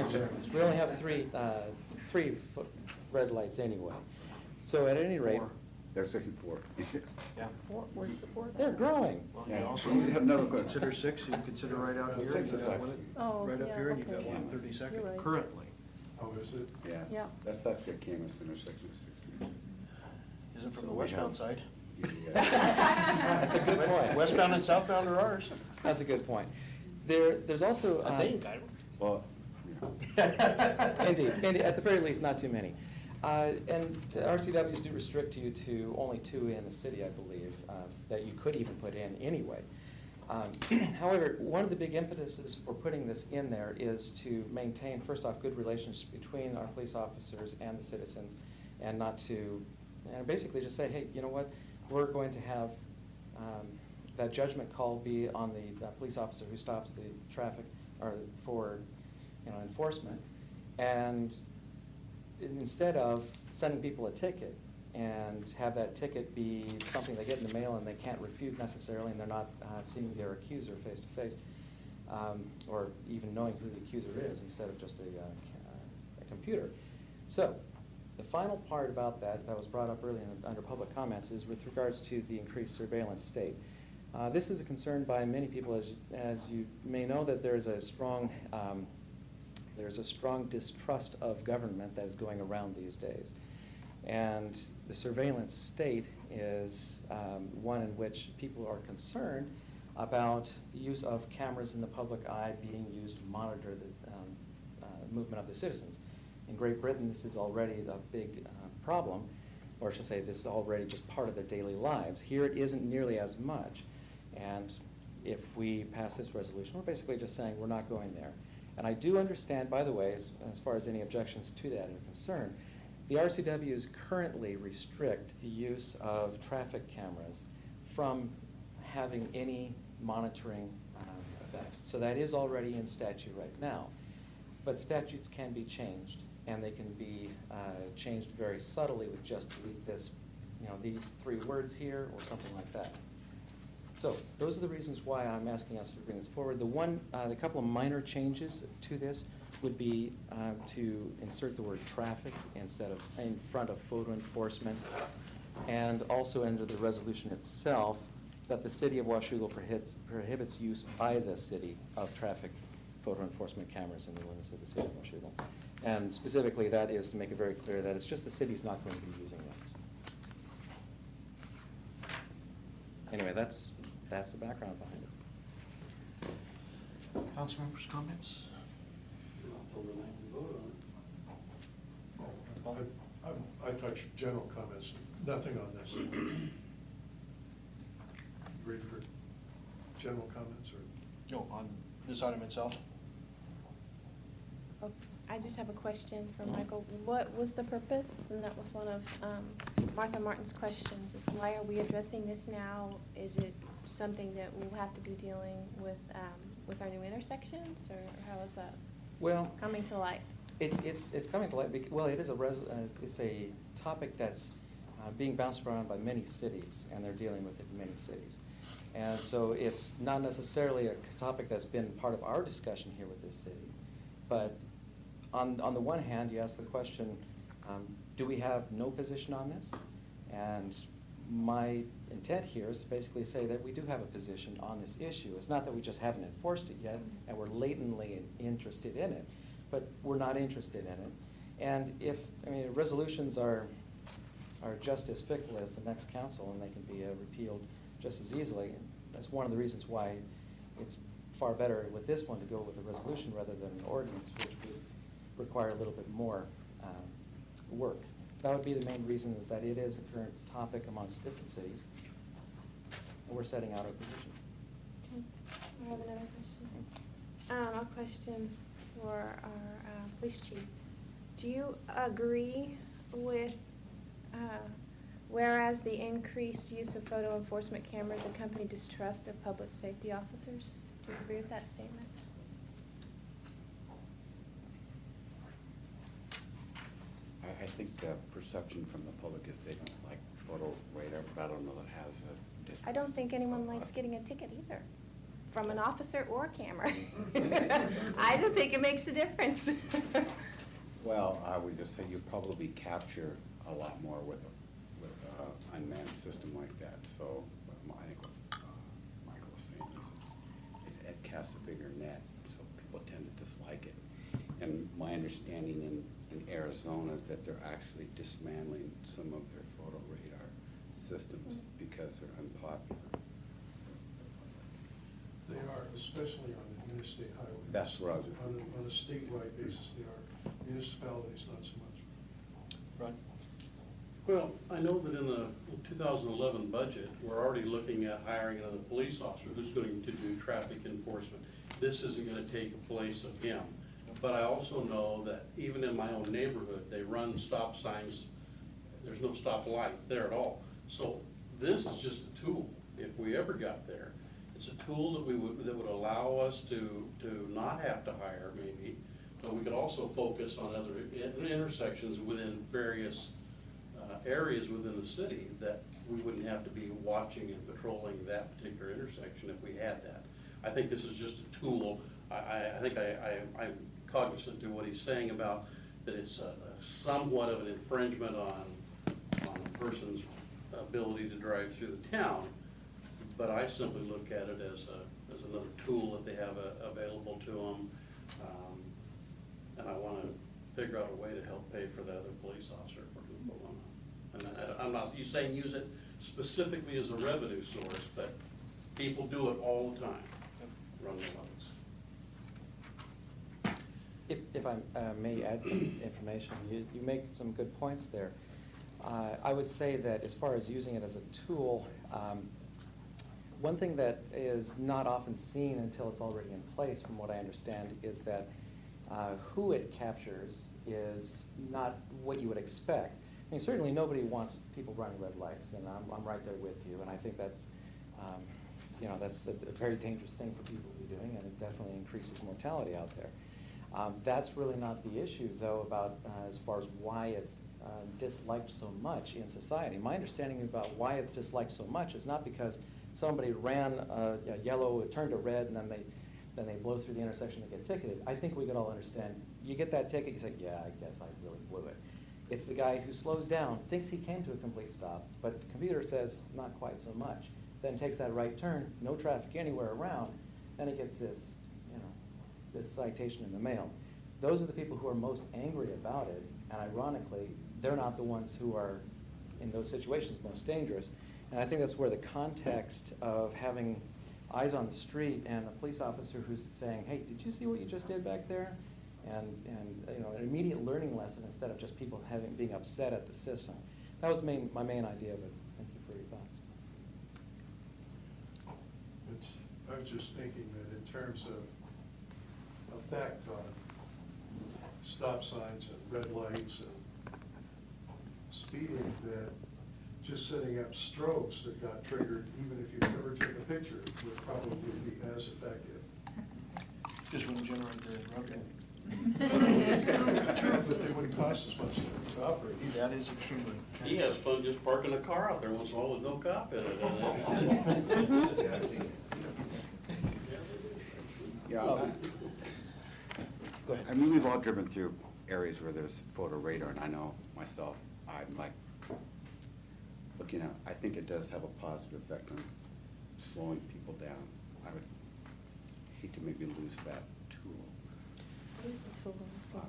Thank you. We only have three red lights anyway. So at any rate, That's actually 4. Yeah. Where's the four? they're growing. Well, Yeah, you also you have another question. consider 6, you consider right out here. 6 you is got actually- one Oh, right up yeah, here, and you've got okay. one Yeah. 32nd You're right. currently. Oh, is it? Yeah. Yeah. That's actually a Camas intersection of 60. Isn't from So the we westbound have- side. That's a good point. Westbound and southbound are ours. That's a good point. There's also. I think, I Well, Indeed, at the very least, not too many. And the RCWs do restrict you to only 2 in the city, I believe, that you could even put in anyway. However, one of the big impetuses for putting this in there is to maintain, first off, good relations between our police officers and the citizens, and not to, and basically just say, hey, you know what, we're going to have that judgment call be on the police officer who stops the traffic or for enforcement, and instead of sending people a ticket and have that ticket be something they get in the mail and they can't refute necessarily, and they're not seeing their accuser face to face, or even knowing who the accuser is instead of just a computer. So the final part about that was brought up earlier under public comments is with regards to the increased surveillance state. This is a concern by many people, as you may know, that there's a strong distrust of government that is going around these days. And the surveillance state is one in which people are concerned about the use of cameras in the public eye being used to monitor the movement of the citizens. In Great Britain, this is already a big problem, or I should say this is already just part of their daily lives. Here it isn't nearly as much. And if we pass this resolution, we're basically just saying we're not going there. And I do understand, by the way, as far as any objections to that are concerned, the RCWs currently restrict the use of traffic cameras from having any monitoring effects. So that is already in statute right now. But statutes can be changed, and they can be changed very subtly with just delete this, these 3 words here or something like that. So those are the reasons why I'm asking us to bring this forward. The couple of minor changes to this would be to insert the word traffic instead of in front of photo enforcement, and also under the resolution itself that the city of Washougal prohibits use by the city of traffic photo enforcement cameras in the limits of the city of Washougal. And specifically, that is to make it very clear that it's just the city's not going to be using this. Anyway, that's the background behind it. Council members' comments? I touch general comments, nothing on this. Ready for general comments or? No, on this item itself? Oh, I just have a question for Michael. What was the purpose? And that was one of Martha Martin's questions. Why are we addressing this now? Is it something that we'll have to be dealing with our new intersections, or how is that coming to light? It's coming to light. Well, it is it's a topic that's being bounced around by many cities, and they're dealing with it in many cities. And so it's not necessarily a topic that's been part of our discussion here with this city. But on the one hand, you ask the question, do we have no position on this? And my intent here is to basically say that we do have a position on this issue. It's not that we just haven't enforced it yet, and we're latently interested in it, but we're not interested in it. And resolutions are just as fickle as the next council, and they can be repealed just as easily. And that's one of the reasons why it's far better with this one to go with a resolution rather than an ordinance, which would require a little bit more work. That would be the main reason, is that it is a current topic amongst different cities, and we're setting out our position. Okay. I have another question. A question for our police chief. Do you agree with whereas the increased use of photo enforcement cameras accompany distrust of public safety officers? Do you agree with that statement? I think the perception from the public is they don't like photo radar, but I don't know that has a. I don't think anyone likes getting a ticket either. from an officer or a camera. I don't think it makes a difference. Well, I would just say you probably capture a lot more with a unmanned system like that, so I think what Michael was saying is it casts a bigger net, so people tend to dislike it. And my understanding in Arizona that they're actually dismantling some of their photo radar systems because they're unpopular. They are, especially on the interstate highways. That's what I was On a statewide basis, they are. Municipalities, not so much. Ron? Well, I know that in the 2011 budget, we're already looking at hiring another police officer who's going to do traffic enforcement. This isn't gonna take the place of him. But I also know that even in my own neighborhood, they run stop signs, there's no stop light there at all. So this is just a tool, if we ever got there. It's a tool that would allow us to not have to hire maybe, but we could also focus on other intersections within various areas within the city that we wouldn't have to be watching and patrolling that particular intersection if we had that. I think this is just a tool. I think I'm cognizant to what he's saying about that it's somewhat of an infringement on a person's ability to drive through the town, but I simply look at it as another tool that they have available to them. And I want to figure out a way to help pay for the other police officer if we're going to put one on. And I'm not, you saying use it specifically as a revenue source, but people do it all the time, run the lights. If I may add some information, you make some good points there. I would say that as far as using it as a tool, one thing that is not often seen until it's already in place, from what I understand, is that who it captures is not what you would expect. I mean, certainly nobody wants people running red lights, and I'm right there with you, and I think that's, that's a very dangerous thing for people to be doing, and it definitely increases mortality out there. That's really not the issue, though, about as far as why it's disliked so much in society. My understanding about why it's disliked so much is not because somebody ran a yellow, it turned to red, and then they blow through the intersection and get ticketed. I think we could all understand. You get that ticket, you say, yeah, I guess I really blew it. It's the guy who slows down, thinks he came to a complete stop, but the computer says not quite so much. Then takes that right turn, no traffic anywhere around, then he gets this, this citation in the mail. Those are the people who are most angry about it, and ironically, they're not the ones who are, in those situations, most dangerous. And I think that's where the context of having eyes on the street and a police officer who's saying, hey, did you see what you just did back there? And an immediate learning lesson instead of just people being upset at the system. That was my main idea of it. Thank you for your thoughts. I was just thinking that in terms of effect on stop signs and red lights and speeding, that just setting up strobes that got triggered, even if you never took a picture, would probably be as effective. Just when you generate the revenue. True, but they wouldn't cost as much to operate. That is extremely. He has fun just parking a car out there once in a while with no cop in it. Yeah, Go ahead. I mean, we've all driven through areas where there's photo radar, and I know myself, I'm like, looking at, I think it does have a positive effect on slowing people down. I would hate to maybe lose that tool. What is the tool?